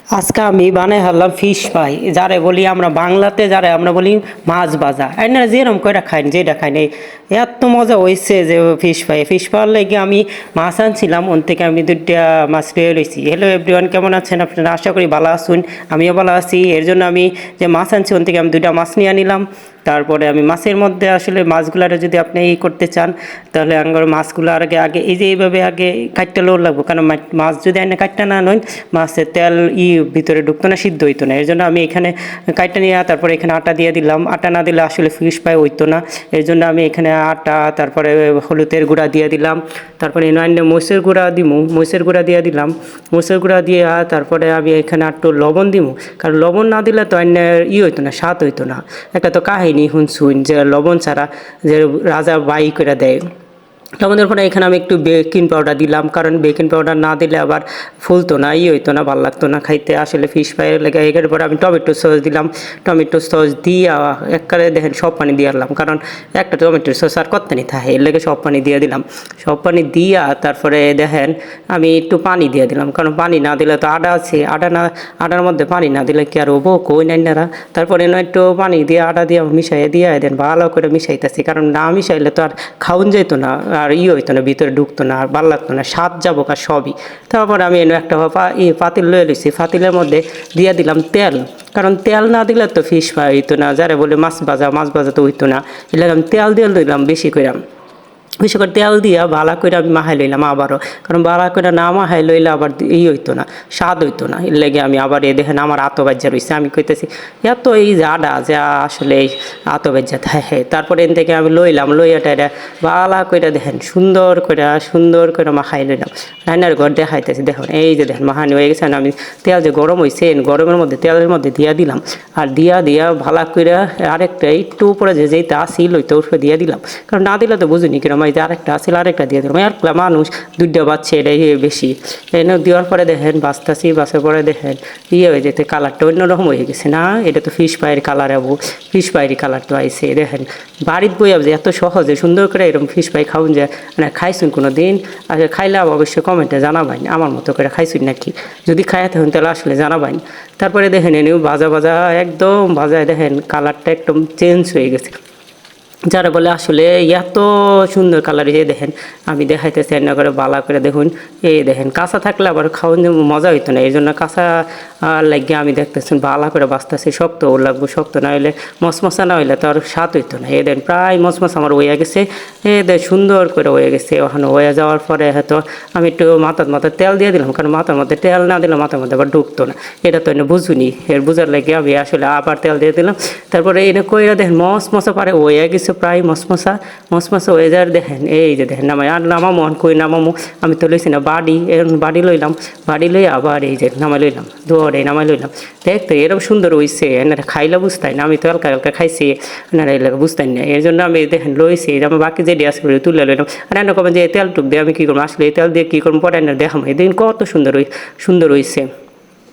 আজকে আমি বানাই হারলাম ফিশ ফ্রাই যারে বলি আমরা বাংলাতে যারে আমরা বলি মাছ ভাজা আপনারা যেরকম করে খাইন যেটা খাইন এত মজা হয়েছে যে ফিশ ফ্রাই লেগে আমি মাছ আনছিলাম ওন থেকে আমি দুইটা মাছ পেয়ে রয়েছি। হ্যালো এভরিওয়ান, কেমন আছেন আপনারা? আশা করি ভালো আছেন, আমিও ভালো আছি। এর জন্য আমি যে মাছ আনছি ওন থেকে আমি দুইটা মাছ নিয়ে নিলাম। তারপরে আমি মাছের মধ্যে আসলে মাছগুলার যদি আপনি করতে চান তাহলে আঙ্গর মাছগুলো আগে আগে এই যে এইভাবে আগে কাটতে লোর লাগবো, কারণ মাছ যদি আইনে কাটতে না নয় মাছের তেল ভিতরে ঢুকতো না, সিদ্ধ হইতো না। এর জন্য আমি এখানে কাটতে নিয়ে তারপরে এখানে আটা দিয়ে দিলাম। আটা না দিলে আসলে ফিশ ফ্রাই হইতো না। এর জন্য আমি এখানে আটা, তারপরে হলুদের গুঁড়া দিয়ে দিলাম, তারপরে অন্য মরিচের গুঁড়া দিমু, মরিচের গুঁড়া দিয়ে দিলাম। মরিচের গুঁড়া দিয়ে তারপরে আমি এখানে একটু লবণ দিমু, কারণ লবণ না দিলে তো অন্য হইতো না, স্বাদ হইতো না। একটা তো কাহিনী শুনছুন যে লবণ ছাড়া যে রাজা বাই করে দেয়। লবণের পরে এখানে আমি একটু বেকিং পাউডার দিলাম, কারণ বেকিং পাউডার না দিলে আবার ফুলতো না, হইতো না, ভালো লাগতো না খাইতে আসলে ফিশ ফ্রাই লেগে। এর পরে আমি টমেটো সস দিলাম। টমেটো সস দিয়ে একবারে দেখেন সব পানি দিয়ে দিলাম, কারণ একটা টমেটো সস আর কত নি থাকে, এর লেগে সব পানি দিয়ে দিলাম। সব পানি দিয়া তারপরে দেখেন আমি একটু পানি দিয়ে দিলাম, কারণ পানি না দিলে তো আটা আছে, আটার মধ্যে পানি না দিলে কি আর হবো কই নাইনারা। তারপরে একটু পানি দিয়ে আটা দিয়ে মিশাইয়ে দিয়ে দেন, ভালো করে মিশাইতেছি, কারণ না মিশাইলে তো আর খাওন যেত না, আর হইতো না, ভিতরে ঢুকতো না, আর ভালো লাগতো না, স্বাদ যাবো আর সবই। তারপরে আমি একটা পাতিল লয়ে লইছি, পাতিলের মধ্যে দিয়ে দিলাম তেল, কারণ তেল না দিলে তো ফিশ ফ্রাই হইতো না, যারা বলে মাছ ভাজা তো হইতো না। এর লাগে আমি তেল দিয়ে দিলাম বেশি করে। বেশি করে তেল দিয়া ভালো করে আমি মাহাই লইলাম আবারও, কারণ ভালো করে না মাহাই লইলে আবার হইতো না, স্বাদ হইতো না। এর লেগে আমি আবার দেখেন আমার আতো বাজ্যা রয়েছে, আমি কইতেছি এত এই যে আডা যে আসলে এই আতো বাজ্যা থাকে। তারপরে এন থেকে আমি লইলাম, লইয়াটা এটা ভালো করে দেখেন সুন্দর করে মাখাই লইলাম। রান্নার ঘর দেখাইতেছি, দেখুন এই যে দেখেন মাহানি হয়ে গেছে। আমি তেল যে গরম হয়েছে গরমের মধ্যে তেলের মধ্যে দিয়া দিলাম, আর দিয়া ভালো করে আরেকটা একটু উপরে যেইটা আসিল ওইটা উপরে দিয়ে দিলাম, কারণ না দিলে তো বুঝিনি কিরম। এই যে আরেকটা আসিল আরেকটা দিয়ে দিলাম, আর মানুষ দুইটা বাচ্চা এটাই বেশি এনে দেওয়ার পরে দেখেন বাসার পরে দেখেন হয়ে যেতে কালারটা অন্যরকম হয়ে গেছে। না এটা তো ফিশ ফ্রাইয়ের কালার, ফিশ ফ্রাইয়ের কালার তো আইসে দেখেন। বাড়ির বই যে এত সহজে সুন্দর করে এরকম ফিশ ফ্রাই খাওয়ান যায়, মানে খাইছুন কোনো দিন? আসলে খাইলে অবশ্যই কমেন্টে জানাবেন আমার মতো করে খাইছুন নাকি, যদি খাইয়া থাকুন তাহলে আসলে জানাবেন। তারপরে দেখেন এনেও ভাজা একদম ভাজায় দেখেন কালারটা একদম চেঞ্জ হয়ে গেছে, যারা বলে আসলে এত সুন্দর কালার। এই দেখেন আমি দেখাইতেছি রান্না করে ভালো করে দেখুন। এই দেখেন কাঁচা থাকলে আবার খাওয়ান মজা হইতো না, এই জন্য কাঁচা লাগিয়ে আমি দেখতেছি ভালো করে বাঁচতেছি। শক্ত ও লাগবো, শক্ত না হইলে মশমশা না হইলে তো আর স্বাদ হইতো না। এই দেখেন প্রায় মশমশা আমার হয়ে গেছে, দেখ সুন্দর করে হয়ে গেছে। ওখানে হয়ে যাওয়ার পরে হয়তো আমি একটু মাথার তেল দিয়ে দিলাম, কারণ মাথার মধ্যে তেল না দিলে মাথার মধ্যে আবার ঢুকতো না, এটা তো এনে বুঝুনি। এর বুঝার লাগে আমি আসলে আবার তেল দিয়ে দিলাম। তারপরে এনে কইরা দেখেন মশমশা পারে হয়ে গেছে, প্রায় মশমশা হয়ে যায়। দেখেন এই যে দেখেন নামাই আর নামামো কই নামামো, আমি তো লইছি না বাড়ি লইলাম, বাড়ি লই আবার এই যে নামাই লইলাম, দৌড়ে নামাই লইলাম। দেখতে এরকম সুন্দর হইছে, এনারা খাইলে বুঝতাই না, আমি তো হালকা খাইছি, এনারা এলাকা বুঝতাই না। এই জন্য আমি দেখেন লইছি, আমার বাকি যে ডিয়াস করে তুলে লইলাম। আর এনে কবেন যে তেল টুক দিয়ে আমি কী করবো, আসলে এই তেল দিয়ে কী করবো পরে এনার দেখাম। এদিন কত সুন্দর হয়েছে।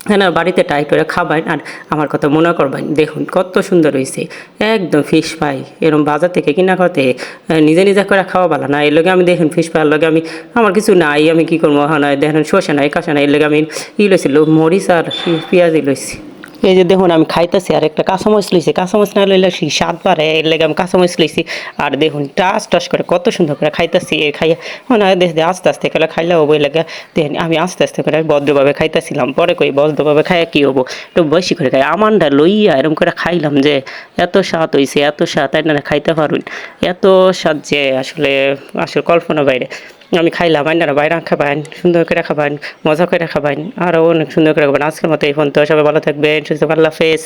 হ্যাঁ, বাড়িতে ট্রাই করে খাবেন আর আমার কথা মনে করবেন। দেখুন কত সুন্দর হয়েছে, একদম ফিশ ফ্রাই এরকম বাজার থেকে কিনা করতে নিজে করে খাওয়া ভালো না। এর লগে আমি দেখুন ফিশ ফ্রাইয়ের লগে আমি আমার কিছু নাই, আমি কী করবো হয় দেখেন শসা নাই কাঁচা নাই, এর লগে আমি লইছিল মরিচ আর পেঁয়াজই লইছি। এই যে দেখুন আমি খাইতেছি আর একটা কাঁচামরিচ লইছি, কাঁচামরিচ না লইলে সেই স্বাদ বাড়ে, এর লেগে আমি কাঁচামরিচ লইছি। আর দেখুন টাস করে কত সুন্দর করে খাইতেছি, খাইয়া মানে দেখে আস্তে করে খাইলে হবো। এর লেগে দেখেন আমি আস্তে করে ভদ্রভাবে খাইতেছিলাম, পরে কই ভদ্রভাবে খাইয়া কী হবো, একটু বেশি করে খাই আমানটা লইয়া এরকম করে খাইলাম যে এত স্বাদ হয়েছে, এত স্বাদ আপনারা খাইতে পারুন, এত স্বাদ যে আসলে কল্পনা বাইরে। আমি খাইলাম, আপনারা বাইরে খাবেন, সুন্দর করে খাবেন, মজা করে খাবেন, আরও অনেক সুন্দর করে খাবেন। আজকের মতো এই ফোন তো, সবাই ভালো থাকবেন, সুস্থ, আল্লাহ হাফেজ।